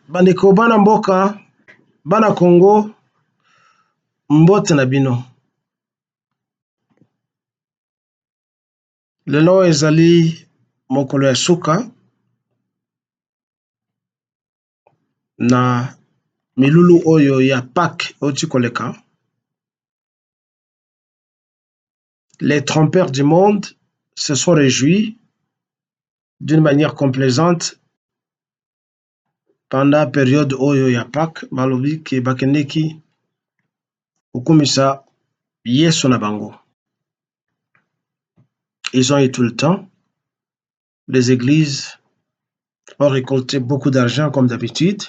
Bandeko bana mboka, bana Congo, mbote na bino. Lelo ezali mokolo ya suka na milulu oyo ya Pâques oti koleka. Les trompeurs du monde se sont réjouis d'une manière complaisante pendant la période oyo ya Pâques, balobi ke bakendeki okumisa Yesu na bango. Ils ont eu tout le temps. Les églises ont récolté beaucoup d'argent comme d'habitude.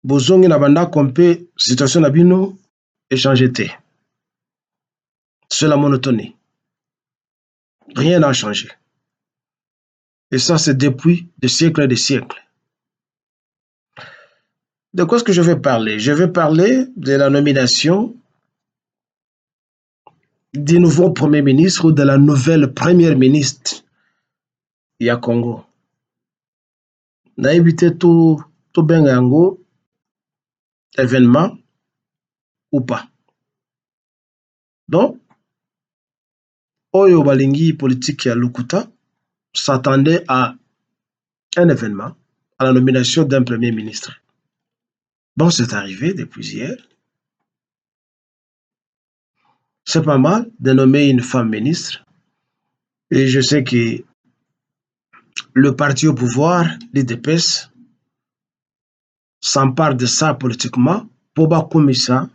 Bozongi na banda kompe situation na bino échangé te. C'est la monotonie. Rien n'a changé. Et ça, c'est depuis des siècles et des siècles. De quoi est-ce que je vais parler? Je vais parler de la nomination du nouveau Premier ministre ou de la nouvelle Première ministre ya Congo. Na évité tout benga yango événement ou pas. Donc, Oyo Balingi politique ya Lukuta s'attendait à un événement, à la nomination d'un Premier ministre. Bon, c'est arrivé depuis hier. C'est pas mal de nommer une femme ministre. Et je sais que le parti au pouvoir, l'IDPS, s'empare de ça politiquement pour ça,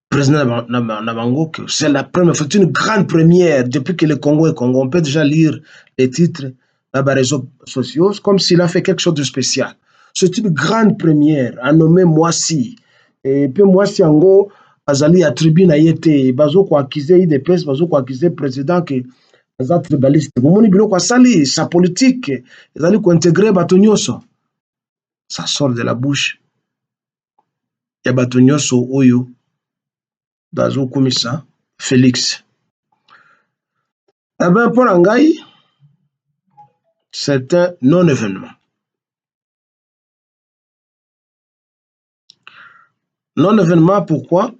président Nabango, c'est la première, c'est une grande première depuis que le Congo est Congo. On peut déjà lire les titres dans les réseaux sociaux comme s'il a fait quelque chose de spécial. C'est une grande première à nommer Moissi. Et puis Moissi Ango, Azali a tribune à yete, bazo ko accuser IDPS, bazo ko accuser président que les tribalistes. Bomoni biloko sali sa politique, ezali ko intégrer batonyoso. Ça sort de la bouche. Ya batonyoso oyo bazo komisa Félix. Eh bien, pour Angaï, c'est un non-événement. Non-événement, pourquoi?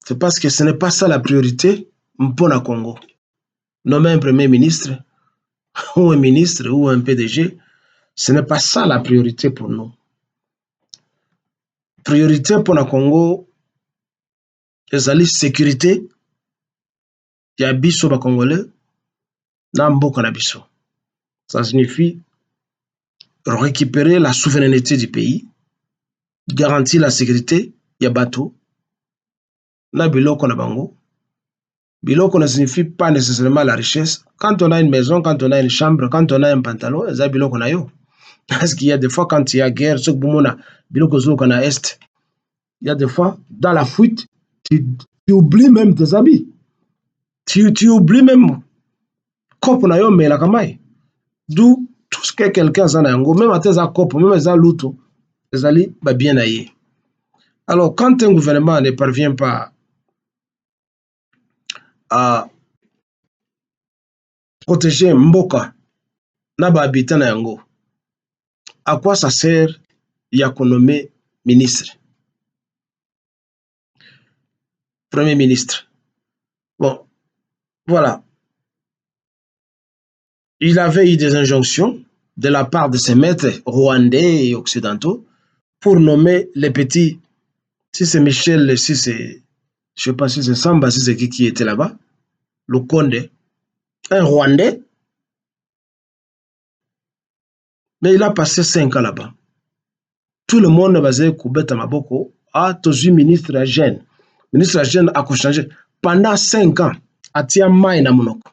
C'est parce que ce n'est pas ça la priorité pour le Congo. Nommer un premier ministre, ou un ministre, ou un PDG, ce n'est pas ça la priorité pour nous. Priorité pour le Congo, c'est la sécurité. Il y a biso ba Congolais, na mboka na biso. Ça signifie récupérer la souveraineté du pays, garantir la sécurité, il y a bateau, na biloko na bango. Biloko ne signifie pas nécessairement la richesse. Quand on a une maison, quand on a une chambre, quand on a un pantalon, ça biloko na yo. Parce qu'il y a des fois quand il y a guerre, ce que biloko zoko na est, il y a des fois dans la fuite, tu oublies même tes habits. Tu oublies même kopo na yo mais la kamai. D'où tout ce que quelqu'un a yango, même à tes kopo, même à luto, les ali ba bien aillé. Alors quand un gouvernement ne parvient pas à protéger Mboka, Naba habitant na yango, à quoi ça sert ya qu'on nomme ministre? Premier ministre. Bon, voilà. Il avait eu des injonctions de la part de ses maîtres rwandais et occidentaux pour nommer les petits, si c'est Michel, si c'est, je ne sais pas si c'est Samba, si c'est qui était là-bas, le Condé, un Rwandais, mais il a passé 5 ans là-bas. Tout le monde basé Koubeta Maboko a toujours ministre à Gênes. Ministre à Gênes a changé pendant 5 ans à Tiamaï na Monoko.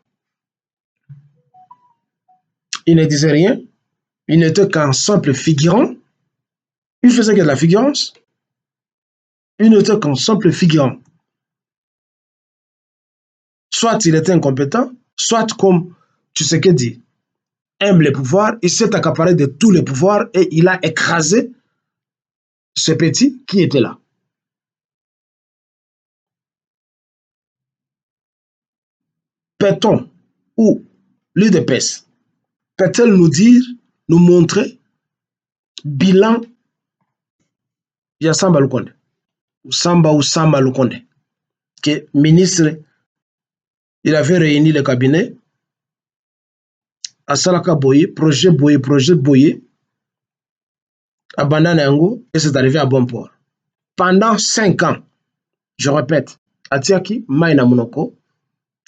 Il ne disait rien, il n'était qu'un simple figurant. Il faisait que de la figurance. Il n'était qu'un simple figurant. Soit il était incompétent, soit comme Tshisekedi aime les pouvoirs, il s'est accaparé de tous les pouvoirs et il a écrasé ce petit qui était là. Peut-on, ou l'UDPS, peut-elle nous dire, nous montrer bilan ya Samba Lukonde Samba Lukonde que ministre il avait réuni le cabinet à Salaka Boye projet Boye à Bandana Yango et c'est arrivé à bon port pendant 5 ans je répète atiaki Maina Monoko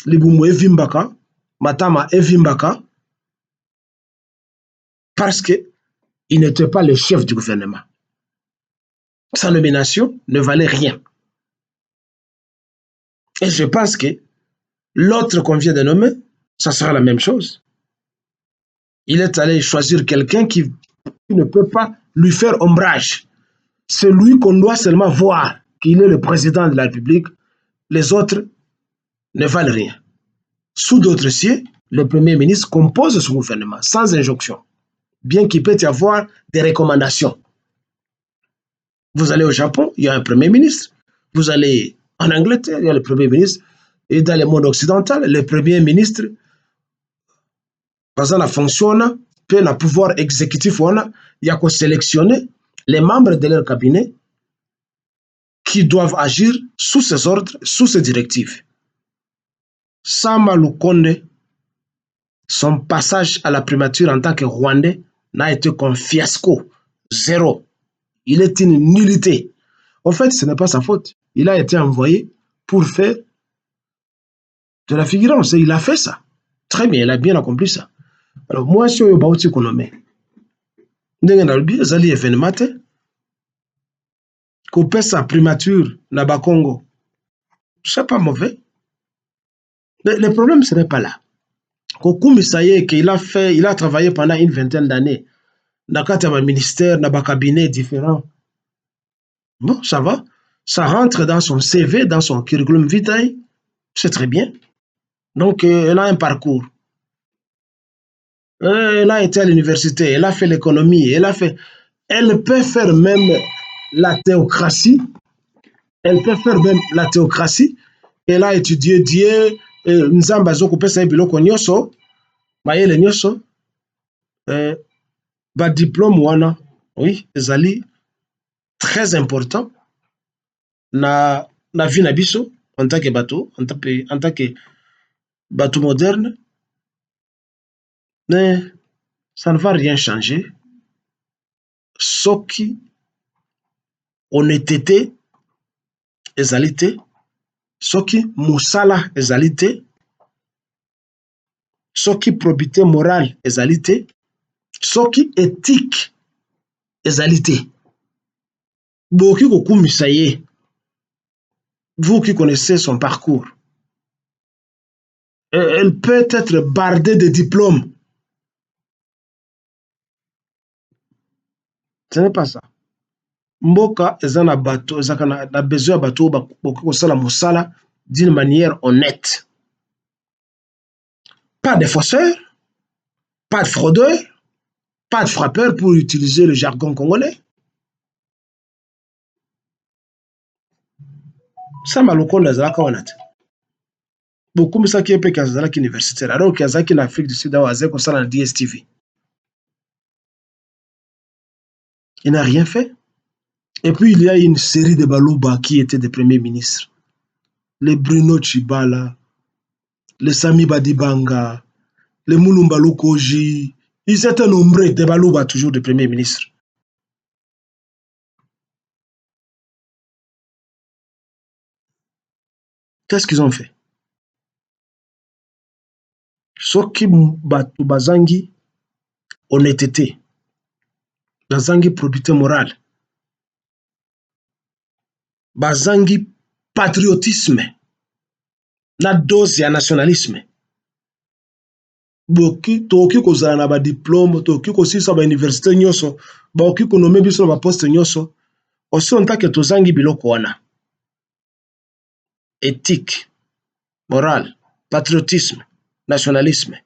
Libumu Evimbaka Matama Evimbaka parce que il n'était pas le chef du gouvernement. Sa nomination ne valait rien. Et je pense que l'autre qu'on vient de nommer, ça sera la même chose. Il est allé choisir quelqu'un qui ne peut pas lui faire ombrage. C'est lui qu'on doit seulement voir qu'il est le président de la République. Les autres ne valent rien. Sous d'autres cieux, le Premier ministre compose son gouvernement sans injonction, bien qu'il peut y avoir des recommandations. Vous allez au Japon, il y a un Premier ministre. Vous allez en Angleterre, il y a le Premier ministre. Et dans le monde occidental, le Premier ministre, parce que la fonction, peut le pouvoir exécutif, il y a qu'à sélectionner les membres de leur cabinet qui doivent agir sous ses ordres, sous ses directives. Samba Lukonde, son passage à la primature en tant que Rwandais n'a été qu'un fiasco, zéro. Il est une nullité. En fait, ce n'est pas sa faute. Il a été envoyé pour faire de la figurance. Et il a fait ça. Très bien, il a bien accompli ça. Alors, moi, si on a économie, ndenge nalobi ezali événement te kopesa primature na Bakongo, c'est pas mauvais. Le problème, ce n'est pas là. Kokumisa ye qu'il a travaillé pendant une vingtaine d'années dans un ministère, dans un cabinet différent. Bon, ça va. Ça rentre dans son CV, dans son curriculum vitae. C'est très bien. Donc, elle a un parcours. Elle a été à l'université, elle a fait l'économie, elle peut faire même la théocratie. Elle peut faire même la théocratie. Elle a étudié Dieu, Nzamba Zokupesa Biloko Nyoso, Mayele Nyoso, ba diplôme wana, oui, ezali très important na vie na biso en tant que bateau, en tant que bateau moderne. Mais ça ne va rien changer. Soki honnêteté ezali te, soki musala ezali te, soki probité morale ezali te, soki éthique ezali te. Boki kokumisa ye. Vous qui connaissez son parcours, elle peut être bardée de diplômes. Ce n'est pas ça. Mboka ezana bato, ezaka na besoin bato boki kosala musala d'une manière honnête. Pas de fausseurs, pas de fraudeurs, pas de frappeurs pour utiliser le jargon congolais. Samba Lukonde azalaka wana te. Bokumisa ki epe kazalaki universitaire, alors kazalaki na Afrique du Sud awa azali kosala na DSTV. Il n'a rien fait. Et puis, il y a une série de Balouba qui étaient des premiers ministres. Les Bruno Chibala, les Sami Badibanga, les Mulumba Lukoji. Ils étaient nombreux, des Balouba, toujours des premiers ministres. Qu'est-ce qu'ils ont fait? Soki Batu Bazangi, honnêteté. Bazangi, probité morale. Bazangi, patriotisme. Na dose ya nationalisme. Boki toki kozala na ba diplôme, toki kosisa ba université nyoso, boki konome biso na ba poste nyoso, aussi on que tozangi biloko wana. Éthique, morale, patriotisme, nationalisme.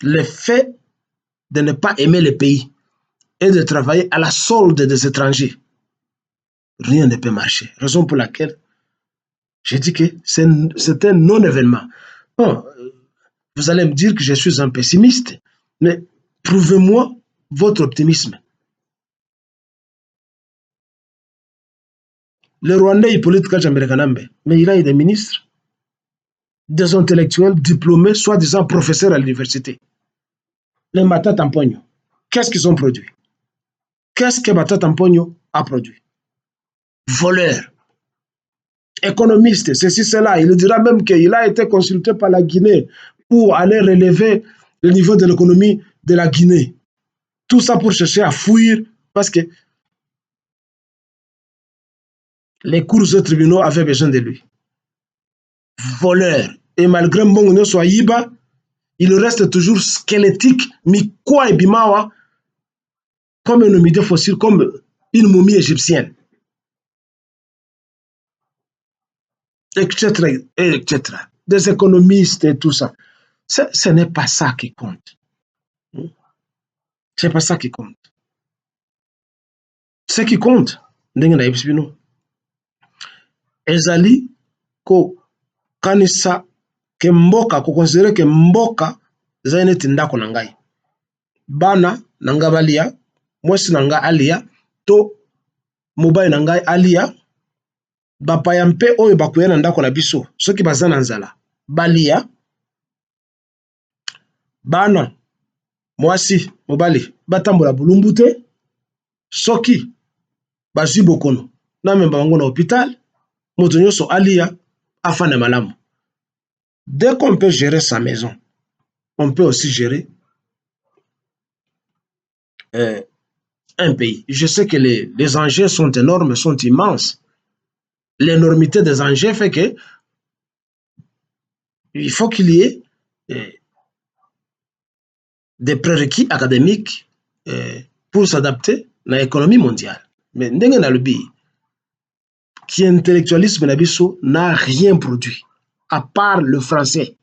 Le fait de ne pas aimer le pays et de travailler à la solde des étrangers, rien ne peut marcher. Raison pour laquelle j'ai dit que c'est un non-événement. Bon, vous allez me dire que je suis un pessimiste, mais prouvez-moi votre optimisme. Le Rwandais, Hippolyte Kachamberekanambe, mais il a eu des ministres, des intellectuels diplômés, soi-disant professeurs à l'université. Les Matata Tampogno, qu'est-ce qu'ils ont produit? Qu'est-ce que Matata Tampogno a produit? Voleur, économiste, ceci, cela. Il dira même qu'il a été consulté par la Guinée pour aller relever le niveau de l'économie de la Guinée. Tout ça pour chercher à fuir parce que les cours et tribunaux avaient besoin de lui. Voleur. Et malgré Mbongo soit Yiba, il reste toujours squelettique, Mikwa et Bimawa, comme un homidé fossile, comme une momie égyptienne. Etc. etc. Des économistes et tout ça. Ce n'est pas ça qui compte. Ce n'est pas ça qui compte. Ce qui compte, ezali ko kanisa ke mboka, ko considérer que mboka ezali neti ndako na ngai. Bana na ngai balia, mwasi na ngai alia, to mobali na ngai alia, bapaya mpe oyo bakoya na ndako na biso, soki baza na nzala balia, bana mwasi mobali batambola bulumbu te, soki bazwi bokono na memba bango na hôpital, moto nyonso alia afana malamu. Dès qu'on peut gérer sa maison, on peut aussi gérer un pays. Je sais que les enjeux sont énormes, sont immenses. L'énormité des enjeux fait que il faut qu'il y ait des prérequis académiques pour s'adapter à l'économie mondiale. Mais ndenge na lobi, qui intellectualisme nabiso n'a rien produit, à part le français.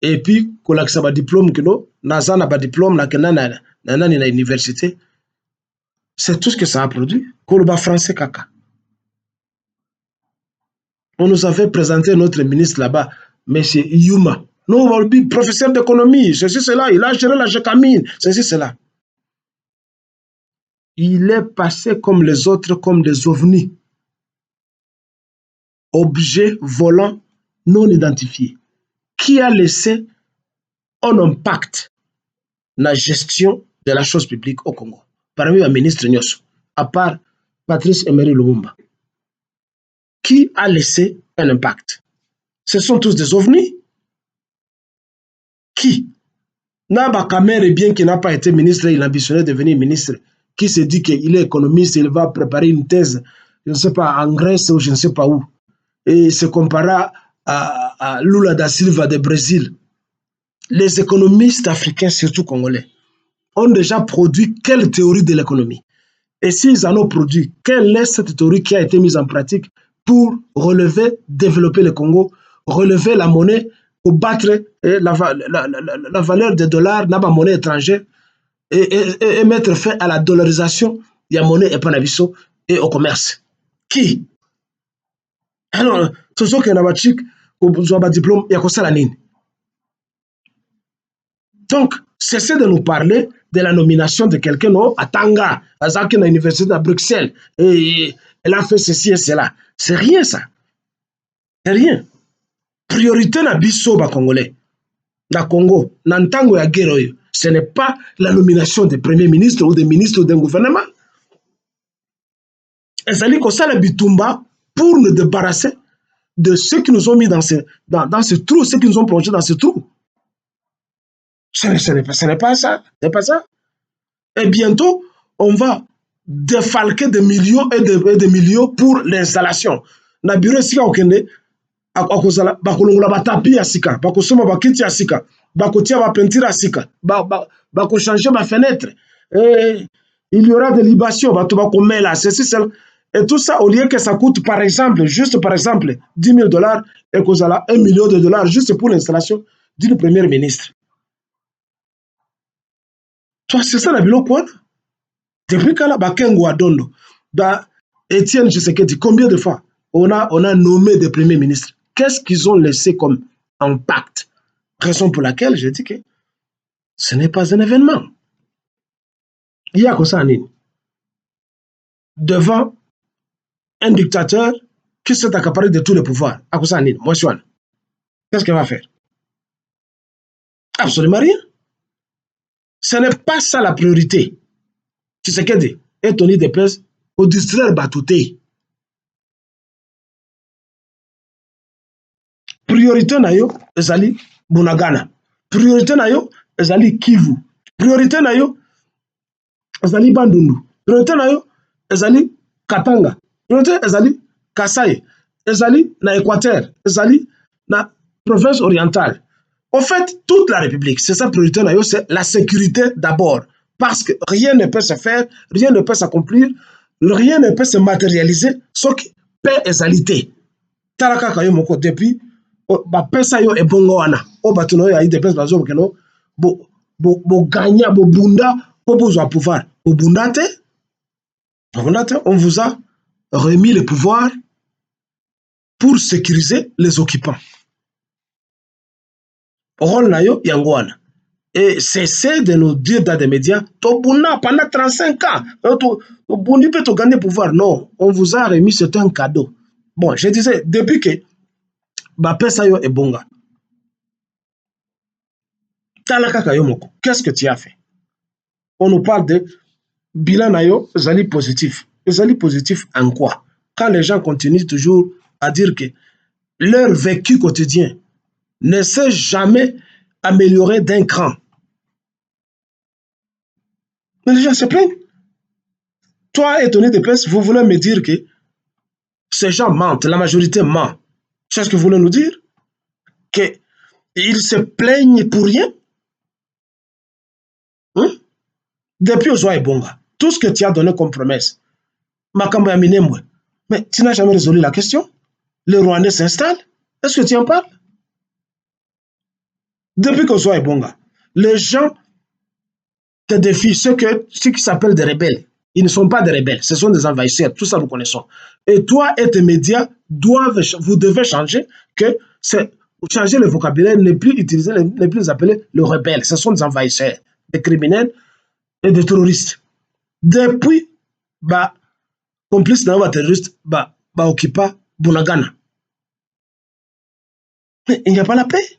Et puis, quand on a un diplôme, naza na ba diplôme na kenana na université, c'est tout ce que ça a produit. Koloba français kaka. On nous avait présenté notre ministre là-bas, M. Yuma. Non, professeur d'économie, ceci, cela, il a géré la Gécamine, ceci, cela. Il est passé comme les autres, comme des ovnis. Objets volants non identifiés. Qui a laissé un impact dans la gestion de la chose publique au Congo? Parmi les ministres Nyoso, à part Patrice Emery Lumumba. Qui a laissé un impact? Ce sont tous des ovnis. Qui? Naba Kamer, bien qu'il n'a pas été ministre, il a ambitionné de devenir ministre, qui se dit qu'il est économiste, il va préparer une thèse, je ne sais pas, en Grèce ou je ne sais pas où, et se compara à Lula da Silva de Brésil. Les économistes africains, surtout congolais, ont déjà produit quelle théorie de l'économie? Et s'ils en ont produit, quelle est cette théorie qui a été mise en pratique pour relever, développer le Congo, relever la monnaie, pour battre la valeur des dollars dans la monnaie étrangère et mettre fin à la dollarisation de la monnaie et panabiso et au commerce? Qui? Alors, ce sont qui ont un diplôme, il y a la nine. Donc, cessez de nous parler de la nomination de quelqu'un à Tanga, à Zaki, à l'université de Bruxelles, et elle a fait ceci et cela. C'est rien ça. C'est rien. Priorité na biso ba Congolais, na Congo, na ntango ya guerre, ce n'est pas la nomination des premiers ministres ou des ministres d'un gouvernement. Ezali kosala bitumba pour nous débarrasser de ceux qui nous ont mis dans ce trou, ceux qui nous ont plongé dans ce trou. Ce n'est pas ça. C'est pas ça. Et bientôt, on va défalquer des millions et des millions pour l'installation. Na bureau sika okende akozala bakolongola batapi ya sika, bakosoma bakiti ya sika, bakotia ba peinture ya sika, bakochanger ma fenêtre. Et il y aura des libations, bato bakomela, ceci, cela. Et tout ça, au lieu que ça coûte, par exemple, juste par exemple, $10,000 et kozala $1 million juste pour l'installation d'une première ministre. Toi, c'est ça la bilo quoi? Depuis qu'elle a Bakengo Adondo, Étienne Tshisekedi, combien de fois on a nommé des premiers ministres? Qu'est-ce qu'ils ont laissé comme impact? Raison pour laquelle je dis que ce n'est pas un événement. Il y a comme ça en ligne. Devant un dictateur qui s'est accaparé de tous les pouvoirs. À cause de ça, moi, qu'est-ce qu'elle va faire? Absolument rien. Ce n'est pas ça la priorité. Tu sais qu'elle dit, et Tony Depes, au distraire Batouté. Priorité na yo, ezali Bunagana. Priorité na yo, ezali Kivu. Priorité na yo, ezali Bandundu. Priorité na yo, ezali Katanga. Priorité ezali Kasai. Ezali na Équateur. Ezali na province orientale. En fait, toute la République, c'est sa priorité, c'est la sécurité d'abord. Parce que rien ne peut se faire, rien ne peut s'accomplir, rien ne peut se matérialiser, sauf que paix et salité. Talaka kayo moko depuis, ba pesa yo ebongoana. O batuno ya ide pesa bazo keno, bo gagna, bo bunda, bo besoin pouvoir. Bo bundate, on vous a remis le pouvoir pour sécuriser les occupants. Rôle nayo yangwana. Et cessez de nous dire dans des médias, Tobuna pendant 35 ans, Tobundi peut gagner pouvoir. Non, on vous a remis, c'est un cadeau. Bon, je disais, depuis que Bapesayo est bonga, qu'est-ce que tu as fait? On nous parle de bilan nayo, zali positif. Zali positif en quoi? Quand les gens continuent toujours à dire que leur vécu quotidien ne s'est jamais amélioré d'un cran. Mais les gens se plaignent. Toi, étonné de presse, vous voulez me dire que ces gens mentent, la majorité ment. C'est ce que vous voulez nous dire? Qu'ils se plaignent pour rien? Depuis Ozoa et Bonga, tout ce que tu as donné comme promesse, Makambo Yaminemwe, mais tu n'as jamais résolu la question. Le Rwandais s'installe. Est-ce que tu en parles? Depuis qu'Ozoa et Bonga, les gens te défient ceux qui s'appellent des rebelles. Ils ne sont pas des rebelles, ce sont des envahisseurs, tout ça nous connaissons. Et toi et tes médias vous devez changer, que c'est changer le vocabulaire, ne plus utiliser, ne plus appeler le rebelle. Ce sont des envahisseurs, des criminels et des terroristes. Depuis, complice d'un terroriste, occupa Bunagana. Mais il n'y a pas la paix.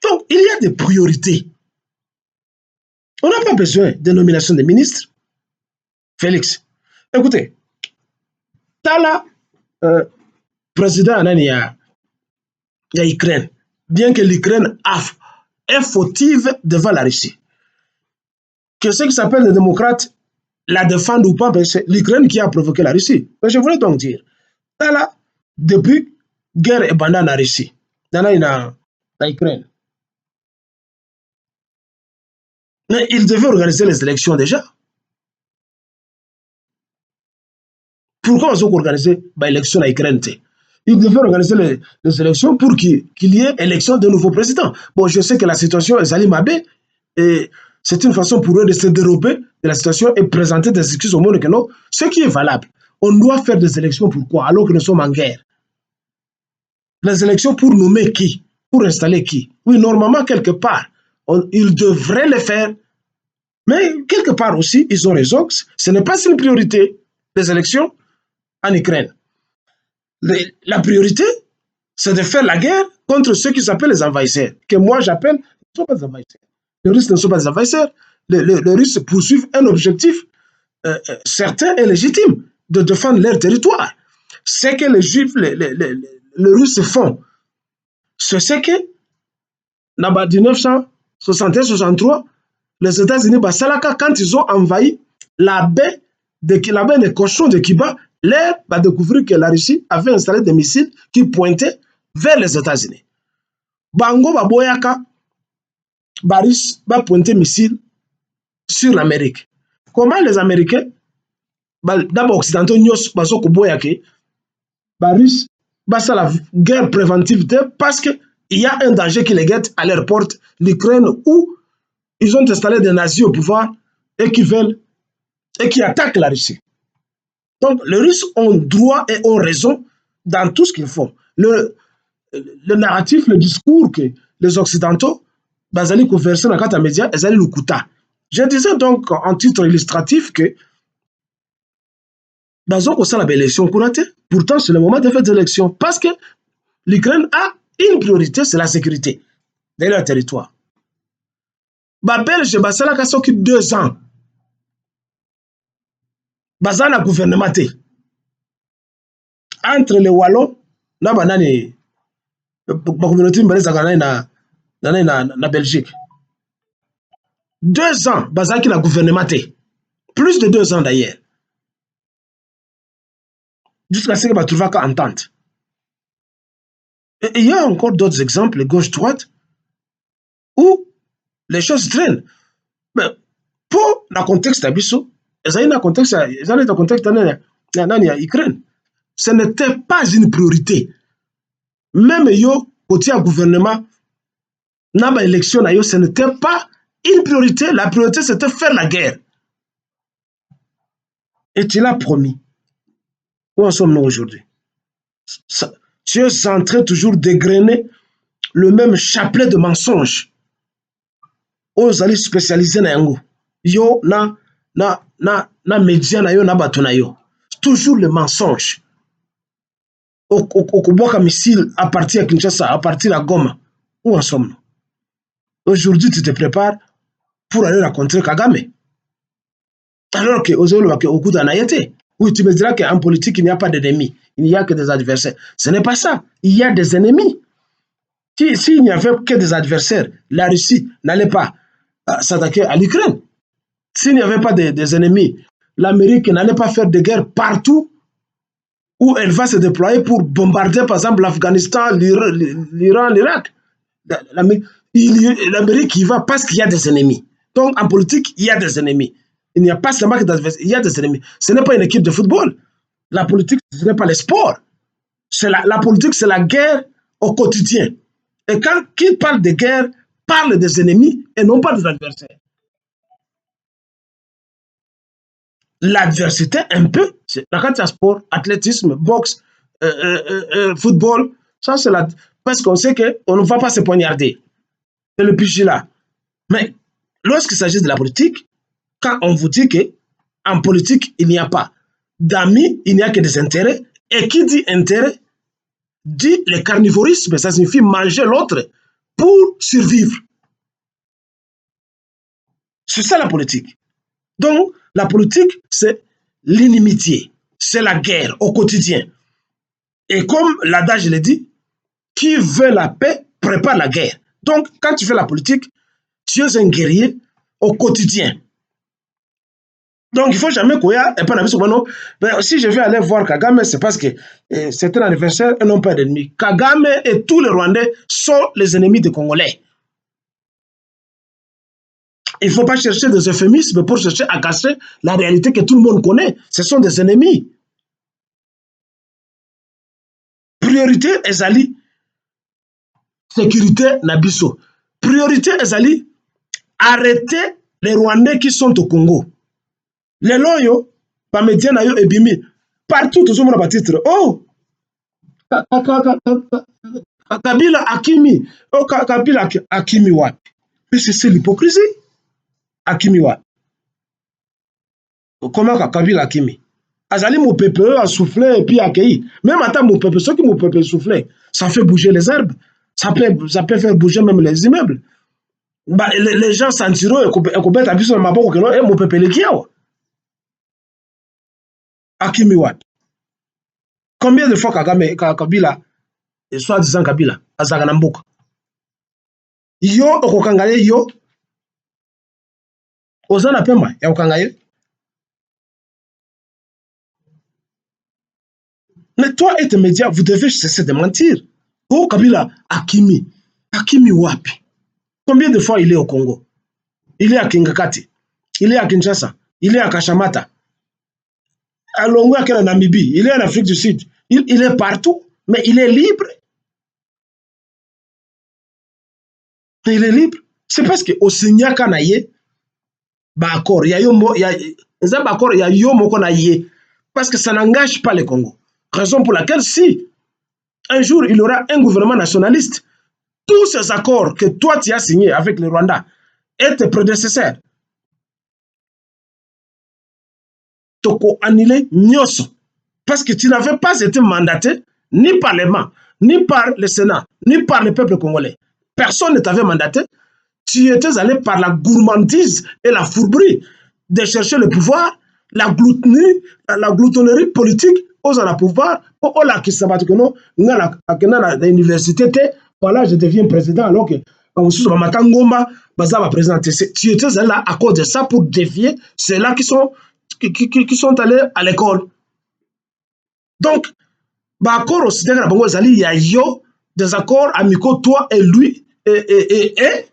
Donc, il y a des priorités. On n'a pas besoin de nomination de ministres. Félix, écoutez, Tala, président Anania, il y a l'Ukraine, bien que l'Ukraine est fautive devant la Russie. Que ceux qui s'appellent les démocrates la défendent ou pas, c'est l'Ukraine qui a provoqué la Russie. Mais je voulais donc dire, Tala, depuis guerre et banane en Russie, dans l'Ukraine, mais il devait organiser les élections déjà. Pourquoi on doit organiser l'élection en Ukraine? Il devait organiser les élections pour qu'il y ait élection de nouveaux présidents. Bon, je sais que la situation est Zalimabé et c'est une façon pour eux de se dérober de la situation et présenter des excuses au monde que non, ce qui est valable. On doit faire des élections pourquoi? Alors que nous sommes en guerre. Les élections pour nommer qui? Pour installer qui? Oui, normalement, quelque part, ils devraient le faire. Mais quelque part aussi, ils ont raison. Ce n'est pas une priorité, les élections en Ukraine. La priorité, c'est de faire la guerre contre ceux qui s'appellent les envahisseurs, que moi j'appelle, ne sont pas des envahisseurs. Les Russes ne sont pas des envahisseurs. Les Russes poursuivent un objectif certain et légitime de défendre leur territoire. Ce que les Juifs, les Russes font, c'est ce que, en 1961-63, les États-Unis, quand ils ont envahi la baie des cochons de Kiba, l'air va découvrir que la Russie avait installé des missiles qui pointaient vers les États-Unis. Bango Baboyaka, Baris va pointer missiles sur l'Amérique. Comment les Américains, d'abord occidentaux, Baris va faire la guerre préventive parce qu'il y a un danger qui les guette à leur porte, l'Ukraine, où ils ont installé des nazis au pouvoir et qui attaquent la Russie. Donc, les Russes ont droit et ont raison dans tout ce qu'ils font. Le narratif, le discours que les Occidentaux, bazali converser dans les médias, ils allaient le coûter. Je disais donc en titre illustratif que dans une élection, pourtant c'est le moment de faire des élections parce que l'Ukraine a une priorité, c'est la sécurité de leur territoire. Belge, ça a s'occupe 2 ans. Baza na gouvernement entre les Wallons na banani communauté na Belgique. 2 ans, baza qui na gouvernement plus de 2 ans d'ailleurs. Jusqu'à ce que va trouver qu'à entente. Et il y a encore d'autres exemples, gauche-droite, où les choses traînent. Mais pour le contexte d'Abisso, ils ont un contexte de Ukraine. Ce n'était pas une priorité. Même yo, côté gouvernement, dans l'élection, ce n'était pas une priorité. La priorité, c'était faire la guerre. Et tu l'as promis. Où en sommes-nous aujourd'hui? Tu es en train toujours dégrainer le même chapelet de mensonges. Aux allez spécialisés na yango. Yo na média na yo na bato na yo. Toujours le mensonge. Au missile à partir de Kinshasa, à partir de Goma. Où en sommes-nous? Aujourd'hui, tu te prépares pour aller rencontrer Kagame. Alors que au coup d'anaïté, oui, tu me diras qu'en politique, il n'y a pas d'ennemis, il n'y a que des adversaires. Ce n'est pas ça. Il y a des ennemis. S'il n'y avait que des adversaires, la Russie n'allait pas s'attaquer à l'Ukraine. S'il n'y avait pas des ennemis, l'Amérique n'allait pas faire de guerre partout où elle va se déployer pour bombarder, par exemple, l'Afghanistan, l'Iran, l'Irak. L'Amérique y va parce qu'il y a des ennemis. Donc, en politique, il y a des ennemis. Il n'y a pas seulement que des adversaires, il y a des ennemis. Ce n'est pas une équipe de football. La politique, ce n'est pas le sport. La politique, c'est la guerre au quotidien. Et quand qui parle de guerre, parle des ennemis et non pas des adversaires. L'adversité, un peu, c'est la carte sport, athlétisme, boxe, football, ça c'est la... Parce qu'on sait qu'on ne va pas se poignarder. C'est le pugilat. Mais lorsqu'il s'agit de la politique, quand on vous dit qu'en politique, il n'y a pas d'amis, il n'y a que des intérêts, et qui dit intérêt, dit le carnivorisme, ça signifie manger l'autre pour survivre. C'est ça la politique. Donc, la politique, c'est l'inimitié, c'est la guerre au quotidien. Et comme l'adage le dit, qui veut la paix prépare la guerre. Donc, quand tu fais la politique, tu es un guerrier au quotidien. Donc, il ne faut jamais qu'il y ait si je vais aller voir Kagame, c'est parce que c'est un adversaire et non pas d'ennemi. Kagame et tous les Rwandais sont les ennemis des Congolais. Il ne faut pas chercher des euphémismes pour chercher à cacher la réalité que tout le monde connaît. Ce sont des ennemis. Priorité ezali sécurité Nabiso. Priorité ezali arrêter les Rwandais qui sont au Congo. Les loyaux, par médias na yo ebimi, partout tout le monde a titre. Oh, Kabila Akimi, oh Kabila Akimi wapi? Mais c'est l'hypocrisie. Akimi wapi? Comment Kabila Akimi? Azali mon PPE a soufflé et puis accueilli. Même attends mon PPE, ceux qui mon PPE soufflé, ça fait bouger les arbres, ça peut faire bouger même les immeubles. Bah, les gens sentiront et qu'on bête à vie sur ma boque que non, et mon PPE les kiawa. Akimi wapi? Combien de fois Kabila, soi-disant Kabila, Azagana Mboka? Yo, Okokangaye, yo, Ozana Pema, ya Okangaye. Mais toi et tes médias, vous devez cesser de mentir. Oh, Kabila, Akimi. Akimi wapi? Combien de fois il est au Congo? Il est à Kingakati. Il est à Kinshasa. Il est à Kashamata. À Longwa, à Namibie. Il est en Afrique du Sud. Il est partout, mais il est libre. Il est libre. C'est parce qu'au Signa Kanaye, Bakor, il y a yo moko na ye. Parce que ça n'engage pas le Congo. Raison pour laquelle, si un jour il y aura un gouvernement nationaliste, tous ces accords que toi tu as signés avec le Rwanda et tes prédécesseurs, toko annulé nyoso. Parce que tu n'avais pas été mandaté ni par les mains, ni par le Sénat, ni par le peuple congolais. Personne ne t'avait mandaté. Tu étais allé par la gourmandise et la fourberie de chercher le pouvoir, la gloutonnerie politique aux la pouvoir, au la qui s'abat que non, l'université, voilà, je deviens président alors que tu étais là à cause de ça pour défier ceux-là qui sont allés à l'école. Donc, accord aussi, il y a des accords amicaux, toi et lui, et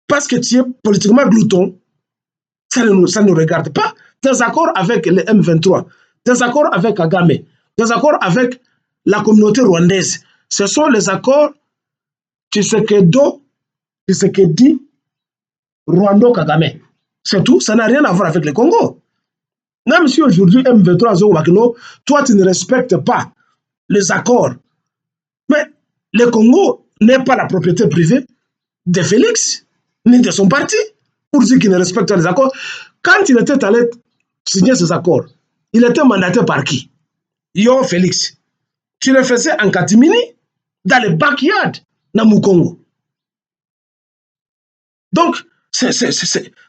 parce que tu es politiquement glouton, ça ne nous regarde pas. Des accords avec le M23, des accords avec Kagame, des accords avec la communauté rwandaise, ce sont les accords Tshisekedi, Rwando, Kagame. C'est tout, ça n'a rien à voir avec le Congo. Même si aujourd'hui M23, toi tu ne respectes pas les accords, mais le Congo n'est pas la propriété privée de Félix, ni de son parti, pour dire qu'il ne respecte pas les accords. Quand il était allé signer ces accords, il était mandaté par qui? Yo Félix. Tu le faisais en catimini, dans le backyard, dans Mukongo. Donc,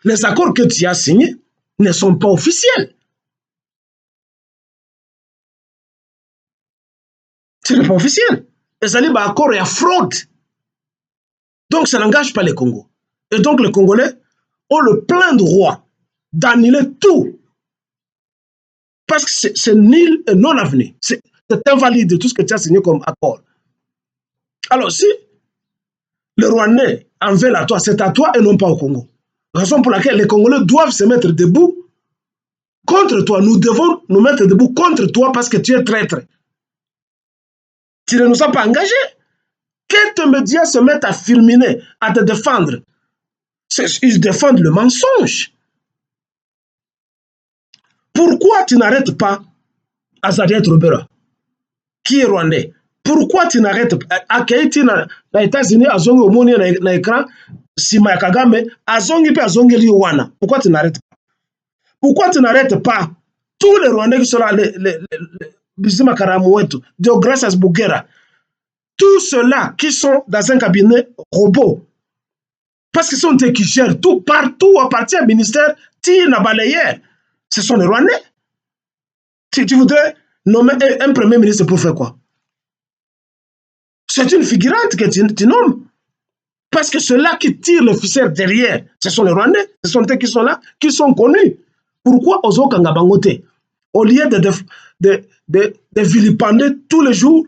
les accords que tu as signés ne sont pas officiels. Ce n'est pas officiel. Les accords et à fraude. Donc, ça n'engage pas les Congos. Et donc, les Congolais ont le plein droit d'annuler tout. Parce que c'est nul et non avenu. C'est invalide tout ce que tu as signé comme accord. Alors, si le Rwandais en veut à toi, c'est à toi et non pas au Congo. Raison pour laquelle les Congolais doivent se mettre debout contre toi. Nous devons nous mettre debout contre toi parce que tu es traître. Tu ne nous as pas engagés. Que tes médias se mettent à fulminer, à te défendre. Ils défendent le mensonge. Pourquoi tu n'arrêtes pas Azadiet Robera, qui est rwandais? Pourquoi tu n'arrêtes pas Akaiti na États-Unis azongi omoni na écran sima ya Kagame azongi pe azongi liwana? Pourquoi tu n'arrêtes pas? Pourquoi tu n'arrêtes pas tous les Rwandais qui sont là, les Bizima Karamouetou, Deogracias Bugera, tous ceux-là qui sont dans un cabinet robot, parce qu'ils sont des qui gèrent tout, partout, à partir du ministère, Tina Balayère, ce sont les Rwandais. Tu voudrais nommer un premier ministre pour faire quoi? C'est une figurante que tu nommes. Parce que ceux-là qui tirent le ficelle derrière, ce sont les Rwandais, ce sont eux qui sont là, qui sont connus. Pourquoi Ozo Kangabangote, au lieu de vilipender tous les jours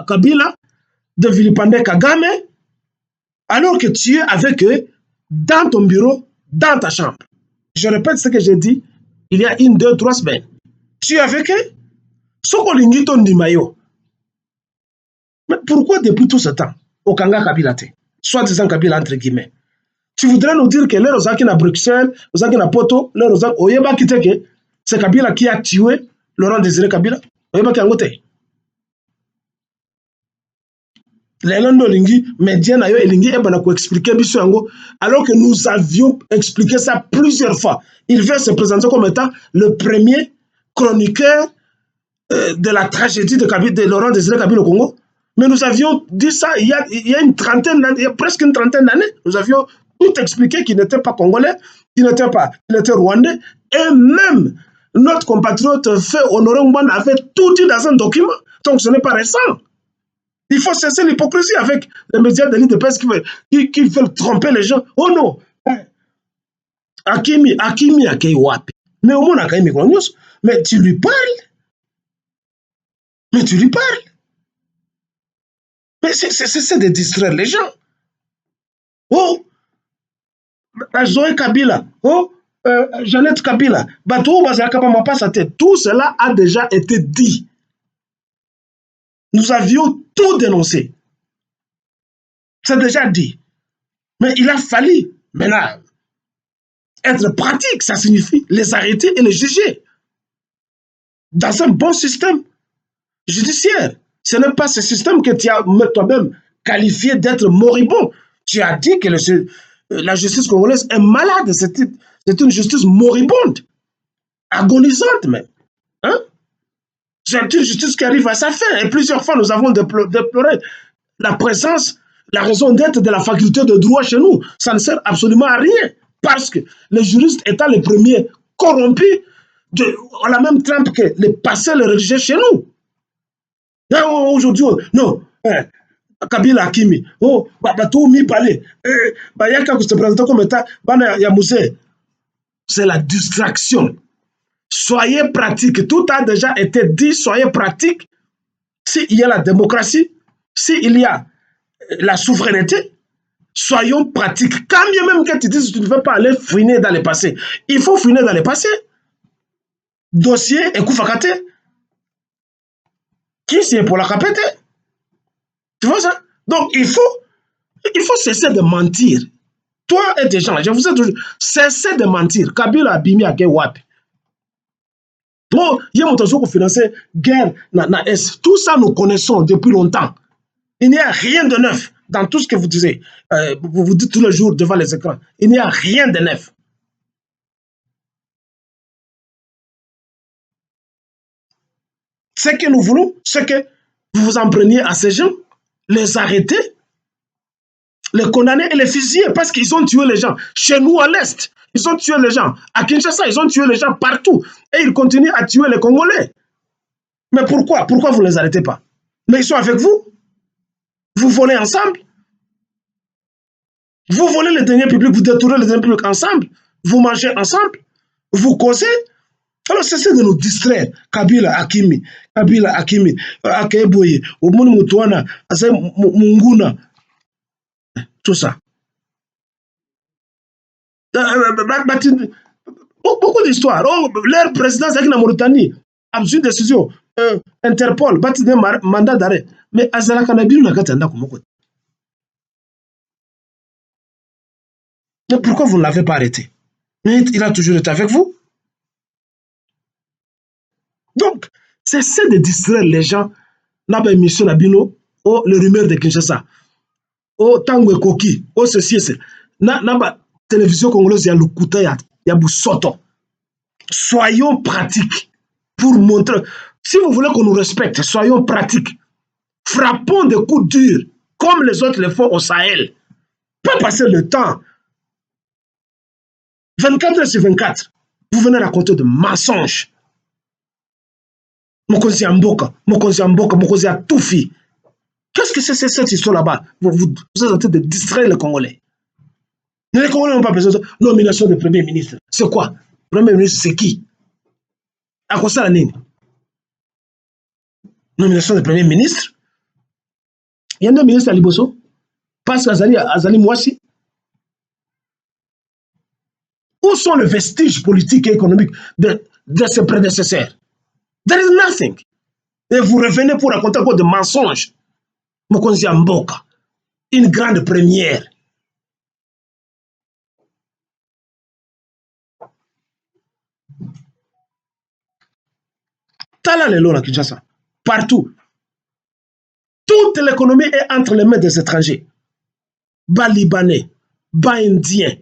Kabila, de vilipender Kagame, alors que tu es avec eux dans ton bureau, dans ta chambre? Je répète ce que j'ai dit il y a 1, 2, 3 semaines. Tu es avec eux? Sokolingi ton Dimayo. Mais pourquoi depuis tout ce temps, au Kanga Kabila, soit-disant Kabila entre guillemets, tu voudrais nous dire que les Rosaki à Bruxelles, Rosaki à Poto, les Rosaki, Oyeba Kiteke, c'est Kabila qui a tué Laurent Désiré Kabila? Oyeba Kangote. Les Lando Lingi, médias nayo et Lingi, expliquer Bissango, alors que nous avions expliqué ça plusieurs fois. Il veut se présenter comme étant le premier chroniqueur de la tragédie de Laurent Désiré Kabila au Congo. Mais nous avions dit ça il y a une trentaine d'années, il y a presque une trentaine d'années. Nous avions tout expliqué qu'il n'était pas congolais, qu'il était rwandais. Et même notre compatriote fait Honoré Mbanda avait tout dit dans un document. Donc ce n'est pas récent. Il faut cesser l'hypocrisie avec les médias de l'île de presse qui veulent tromper les gens. Oh non! Akimi Wapi. Mais au moins, Akimi Glonius, mais tu lui parles. Mais tu lui parles. Mais c'est de distraire les gens. Oh, Zoé Kabila, oh, Jeannette Kabila, tout cela a déjà été dit. Nous avions tout dénoncé. C'est déjà dit. Mais il a fallu, maintenant, être pratique. Ça signifie les arrêter et les juger. Dans un bon système judiciaire. Ce n'est pas ce système que tu as toi-même qualifié d'être moribond. Tu as dit que la justice congolaise est malade. C'est une justice moribonde, agonisante même. Hein? C'est une justice qui arrive à sa fin. Et plusieurs fois, nous avons déploré la présence, la raison d'être de la faculté de droit chez nous. Ça ne sert absolument à rien. Parce que les juristes étant les premiers corrompus, à la même trempe que les passés, les religieux chez nous. Aujourd'hui, non. Kabila Hakimi, oh, tout mi parler. Yaka se présente comme état, c'est la distraction. Soyez pratiques. Tout a déjà été dit, soyez pratiques. S'il y a la démocratie, s'il y a la souveraineté, soyons pratiques. Quand bien même que tu dises que tu ne veux pas aller fouiner dans le passé, il faut fouiner dans le passé. Dossier et Koufakate. Qui c'est pour la capete? Tu vois ça? Donc il faut cesser de mentir. Toi et tes gens, je vous ai toujours cessez de mentir. Kabila Bimi a Wapi. Bon, il y a mon qui financer guerre na S. Tout ça nous connaissons depuis longtemps. Il n'y a rien de neuf dans tout ce que vous disiez. Vous dites tous les jours devant les écrans. Il n'y a rien de neuf. Ce que nous voulons, c'est que vous vous en preniez à ces gens, les arrêter, les condamner et les fusiller parce qu'ils ont tué les gens. Chez nous à l'Est, ils ont tué les gens. À Kinshasa, ils ont tué les gens partout. Et ils continuent à tuer les Congolais. Mais pourquoi? Pourquoi vous ne les arrêtez pas? Mais ils sont avec vous. Vous volez ensemble. Vous volez les deniers publics, vous détournez les deniers publics ensemble. Vous mangez ensemble. Vous causez. Alors cessez de nous distraire. Kabila Hakimi, Akeboye, Omoni Mutuana, Ase Munguna, tout ça. Beaucoup d'histoires. Oh, leur président c'est en Mauritanie a besoin de décision. Interpol, bâti des mandat d'arrêt. Mais Azala Kanabiru n'a qu'à t'en comme mais pourquoi vous ne l'avez pas arrêté? Mais il a toujours été avec vous. Donc, cessez de distraire les gens. N'a pas émission Nabino, oh, le rumeur de Kinshasa, oh, Tango Koki, oh, ceci et cela. N'a pas télévision congolaise, il y a le Kouta, il y a Boussoto. Soyons pratiques pour montrer. Si vous voulez qu'on nous respecte, soyons pratiques. Frappons des coups durs, comme les autres le font au Sahel. Pas passer le temps. 24 heures sur 24, vous venez raconter de mensonges. Mokonzi Amboka, Mokonzi Atoufi. Qu'est-ce que c'est cette histoire là-bas? Vous êtes en train de distraire les Congolais. Les Congolais n'ont pas besoin de nomination de Premier ministre. C'est quoi? Premier ministre, c'est qui? À quoi ça la ligne? Nomination de Premier ministre? Il y a un ministre à Liboso? Parce qu'Azali Mouassi? Où sont les vestiges politiques et économiques de ses prédécesseurs? There is nothing. Et vous revenez pour raconter encore de mensonges. Mokonzi Mboka, une grande première. Tala les lois à Kinshasa, partout. Toute l'économie est entre les mains des étrangers. Bas Libanais, bas Indiens,